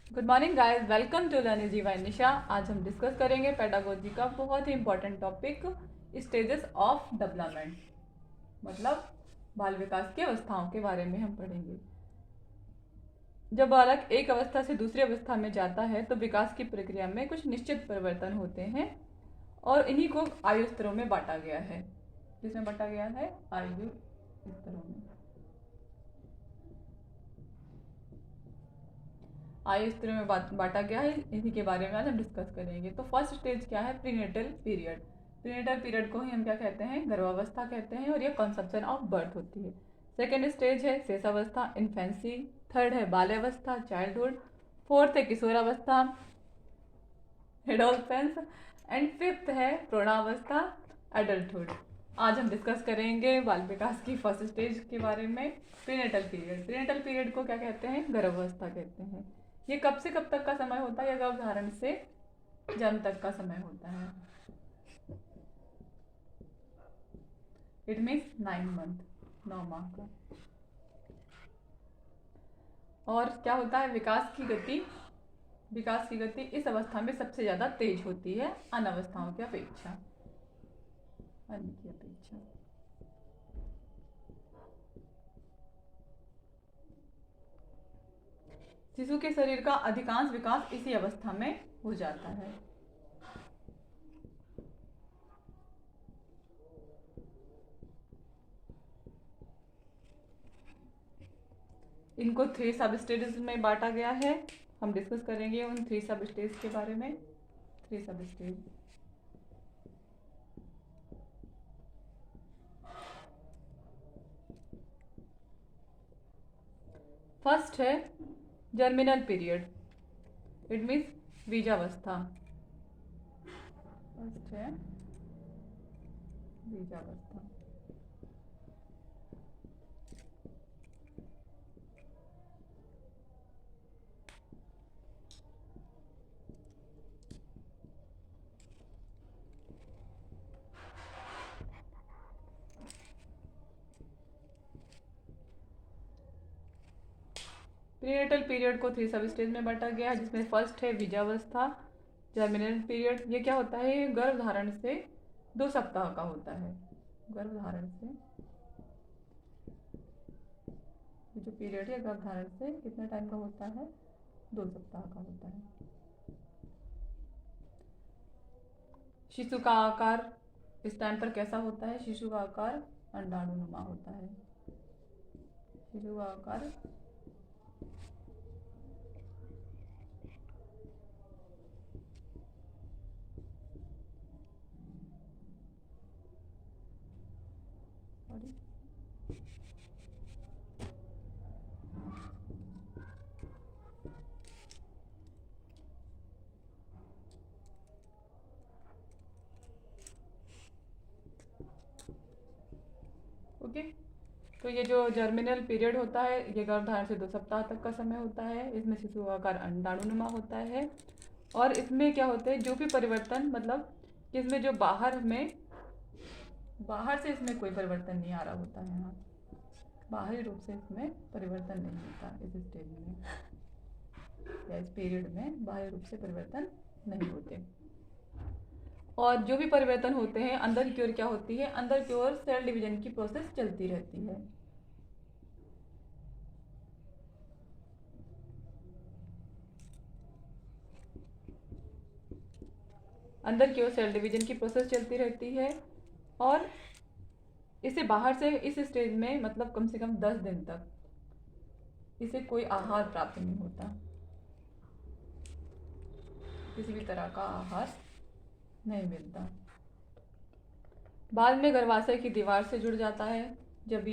Good morning guys, welcome to learn easy by Nisha. आज हम discuss करेंगे पेडागोजी का बहुत ही important topic stages of development, मतलब बाल विकास की अवस्थाओं के बारे में हम पढ़ेंगे। जब बालक एक अवस्था से दूसरी अवस्था में जाता है तो विकास की प्रक्रिया में कुछ निश्चित परिवर्तन होते हैं और इन्हीं को आयु स्तरों में बांटा गया है। किसमें बांटा गया है? आयु स्तरों में। आयु स्तरों में बांटा गया है, इसी के बारे में आज हम डिस्कस करेंगे। तो फर्स्ट स्टेज क्या है? Prenatal period. प्रीनेटल पीरियड को ही हम क्या कहते हैं? गर्भावस्था कहते हैं, और ये कंसेप्शन ऑफ बर्थ होती है। सेकेंड स्टेज है शेषावस्था, इन्फेंसी। थर्ड है बाल्यावस्था, चाइल्डहुड। फोर्थ है किशोरावस्था, एडोलसेंस। एंड फिफ्थ है प्रौढ़ावस्था, एडल्टहुड। आज हम डिस्कस करेंगे बाल विकास की फर्स्ट स्टेज के बारे में, प्रीनेटल पीरियड। प्रीनेटल पीरियड को क्या कहते हैं? गर्भावस्था कहते हैं। ये कब से कब तक का समय होता है? गर्भधारण से जन्म तक का समय होता है। इट मीन्स 9 मंथ, 9 माह का। और क्या होता है? विकास की गति इस अवस्था में सबसे ज्यादा तेज होती है अन्य अवस्थाओं की अपेक्षा। शिशु के शरीर का अधिकांश विकास इसी अवस्था में हो जाता है। इनको 3 सब स्टेजेस में बांटा गया है। हम डिस्कस करेंगे उन 3 सब स्टेज के बारे में। 3 सब स्टेज। फर्स्ट है जर्मिनल पीरियड, इट मीन्स बीजावस्था। फर्स्ट है बीजावस्था। प्रीनेटल पीरियड को 3 सब स्टेज में बांटा गया है, जिसमें फर्स्ट है बीजावस्था, जर्मिनल पीरियड। ये क्या होता है? ये गर्भधारण से 2 सप्ताह का होता है। गर्भधारण से ये जो पीरियड है गर्भधारण से कितने टाइम का होता है? 2 सप्ताह का होता है। शिशु का आकार इस टाइम पर कैसा होता है? शिशु का आकार अंडाणुनुमा होता है। शिशु का आकार ओके। तो ये जो जर्मिनल पीरियड होता है ये गर्भधारण से 2 सप्ताह तक का समय होता है। इसमें शिशु का आकार अंडाणुनुमा होता है, और इसमें क्या होते हैं? जो भी परिवर्तन, मतलब कि इसमें जो बाहर से इसमें कोई परिवर्तन नहीं आ रहा होता है। यहाँ बाहरी रूप से इसमें परिवर्तन नहीं होता। इस स्टेज में या इस पीरियड में बाहरी रूप से परिवर्तन नहीं होते। और जो भी परिवर्तन होते हैं अंदर की ओर क्या होती है? अंदर की ओर सेल डिवीजन की प्रोसेस चलती रहती है। अंदर की ओर सेल डिवीजन की प्रोसेस चलती रहती है, और इसे बाहर से इस स्टेज में मतलब कम से कम 10 दिन तक इसे कोई आहार प्राप्त नहीं होता। किसी भी तरह का आहार नहीं मिलता। बाद में गर्भाशय की दीवार से जुड़ जाता है। जब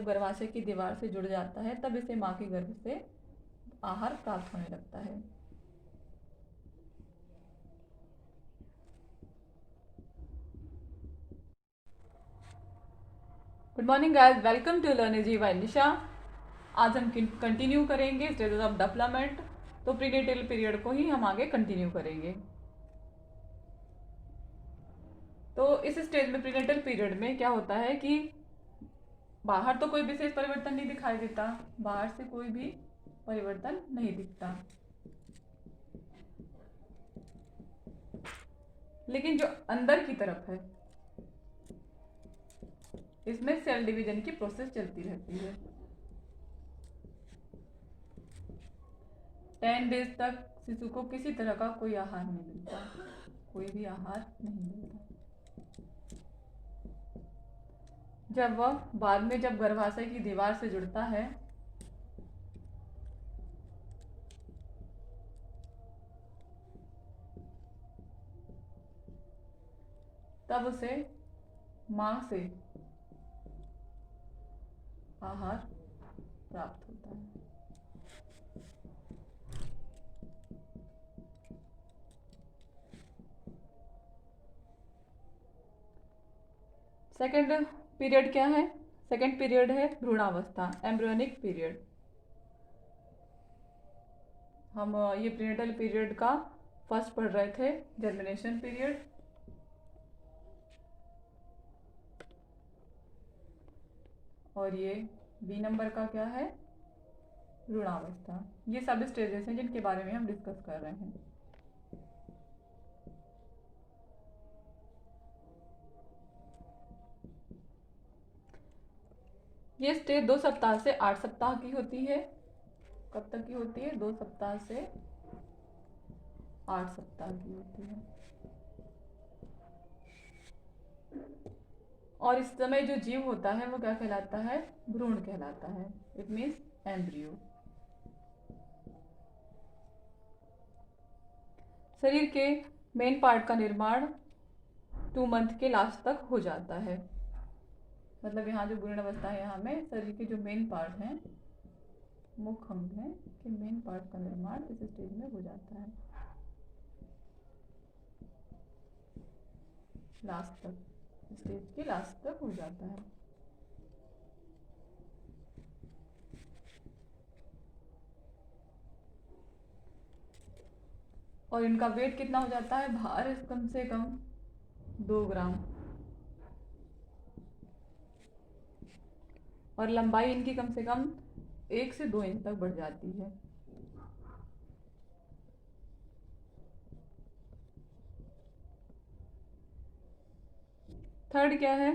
गर्भाशय की दीवार से जुड़ जाता है तब इसे माँ के गर्भ से आहार प्राप्त होने लगता है। Good morning guys, welcome to learn easy by Nisha. आज हम कंटिन्यू करेंगे स्टेजेस ऑफ डेवलपमेंट। तो प्रीनेटल पीरियड को ही हम आगे कंटिन्यू करेंगे। तो इस स्टेज में प्रीनेटल पीरियड में क्या होता है कि बाहर तो कोई विशेष परिवर्तन नहीं दिखाई देता। बाहर से कोई भी परिवर्तन नहीं दिखता। लेकिन जो अंदर की तरफ है इसमें सेल डिवीजन की प्रोसेस चलती रहती है। 10 डेज तक शिशु को किसी तरह का कोई आहार नहीं मिलता, कोई भी आहार नहीं मिलता। जब वह बाद में जब गर्भाशय की दीवार से जुड़ता है तब उसे मां से आहार प्राप्त होता है। सेकेंड पीरियड क्या है? सेकेंड पीरियड है भ्रूणावस्था, एम्ब्रियोनिक पीरियड। हम ये प्रीनेटल पीरियड का फर्स्ट पढ़ रहे थे, जर्मिनेशन पीरियड। और ये बी नंबर का क्या है? भ्रूणावस्था। ये सब स्टेजेस हैं जिनके बारे में हम डिस्कस कर रहे हैं। ये स्टेज 2 सप्ताह से 8 सप्ताह की होती है। कब तक की होती है? 2 सप्ताह से 8 सप्ताह की होती है। और इस समय जो जीव होता है वो क्या कहलाता है? भ्रूण कहलाता है। It means embryo. शरीर के मेन पार्ट का निर्माण 2 मंथ के लास्ट तक हो जाता है। मतलब यहाँ जो भ्रूण अवस्था है, यहाँ में शरीर के जो मेन पार्ट हैं, मुख्य अंग हैं, कि मेन पार्ट का निर्माण इस स्टेज में हो जाता है, लास्ट तक, स्टेज के लास्ट तक हो जाता है। और इनका वेट कितना हो जाता है? भार कम से कम 2 ग्राम। और लंबाई इनकी कम से कम 1 से 2 इंच तक बढ़ जाती है। थर्ड क्या है?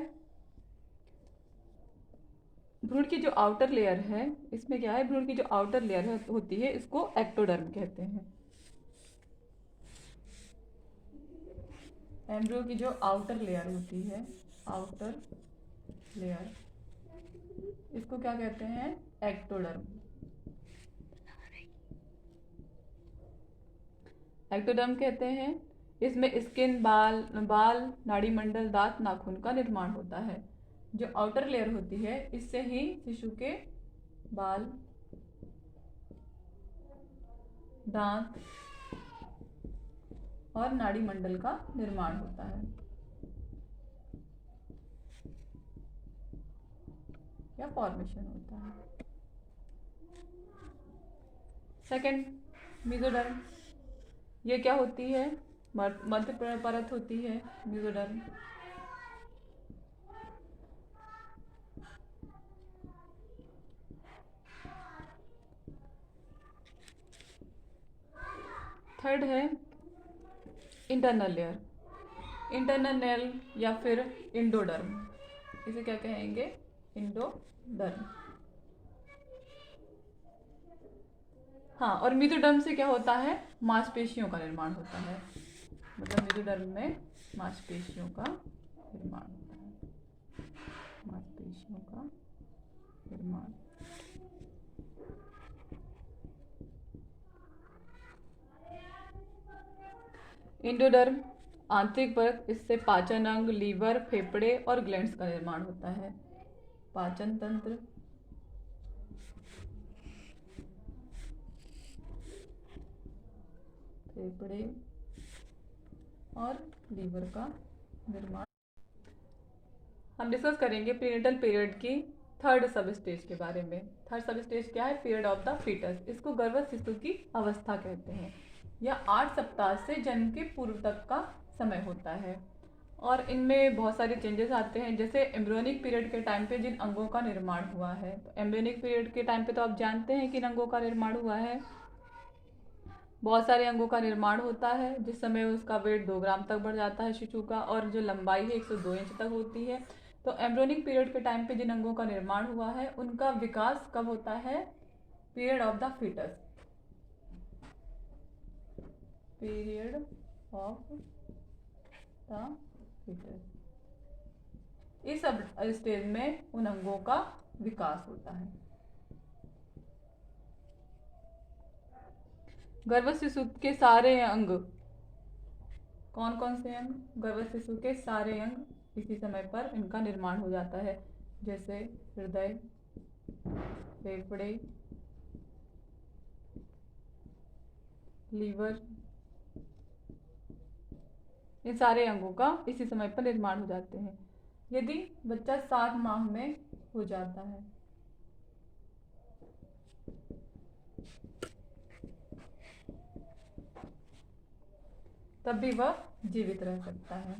भ्रूण की जो आउटर लेयर है, इसमें क्या है? भ्रूण की जो आउटर लेयर होती है, इसको एक्टोडर्म कहते हैं। एम्ब्रियो की जो आउटर लेयर होती है, आउटर लेयर, इसको क्या कहते हैं? एक्टोडर्म। एक्टोडर्म कहते हैं। इसमें स्किन, बाल, नाड़ी मंडल, दांत, नाखून का निर्माण होता है। जो आउटर लेयर होती है, इससे ही शिशु के बाल, दांत और नाड़ी मंडल का निर्माण होता है या फॉर्मेशन होता है। Second, mesoderm. ये क्या होती है? मध्य परत होती है मेसोडर्म। थर्ड है इंटरनल लेयर, इंटरनल लेयर या फिर इंडोडर्म। इसे क्या कहेंगे? इंडोडर्म। हाँ, और मेसोडर्म से क्या होता है? मांसपेशियों का निर्माण होता है। मतलब मेसोडर्म में मांसपेशियों का निर्माण होता है, मांसपेशियों का निर्माण। इंडोडर्म आंतरिक परत, इससे पाचन अंग, लीवर, फेफड़े और ग्लैंड्स का निर्माण होता है। पाचन तंत्र, फेफड़े और लीवर का निर्माण। हम डिस्कस करेंगे प्रीनेटल पीरियड की थर्ड सब स्टेज के बारे में। थर्ड सब स्टेज क्या है? Period of the foetus. इसको गर्भस्थ शिशु की अवस्था कहते हैं। यह 8 सप्ताह से जन्म के पूर्व तक का समय होता है। और इनमें बहुत सारे चेंजेस आते हैं, जैसे एम्ब्रियोनिक पीरियड के टाइम पे जिन अंगों का निर्माण हुआ है। तो एम्ब्रियोनिक पीरियड के टाइम पे तो आप जानते हैं किन अंगों का निर्माण हुआ है। बहुत सारे अंगों का निर्माण होता है, जिस समय उसका वेट 2 ग्राम तक बढ़ जाता है शिशु का, और जो लंबाई है 102 इंच तक होती है। तो एम्ब्रियोनिक पीरियड के टाइम पे जिन अंगों का निर्माण हुआ है उनका विकास कब होता है? Period of the foetus. Period of the foetus, इस स्टेज में उन अंगों का विकास होता है। गर्भ शिशु के सारे अंग, कौन कौन से अंग? गर्भ शिशु के सारे अंग इसी समय पर इनका निर्माण हो जाता है, जैसे हृदय, फेफड़े, लीवर, इन सारे अंगों का इसी समय पर निर्माण हो जाते हैं। यदि बच्चा 7 माह में हो जाता है तब भी वह जीवित रह सकता है।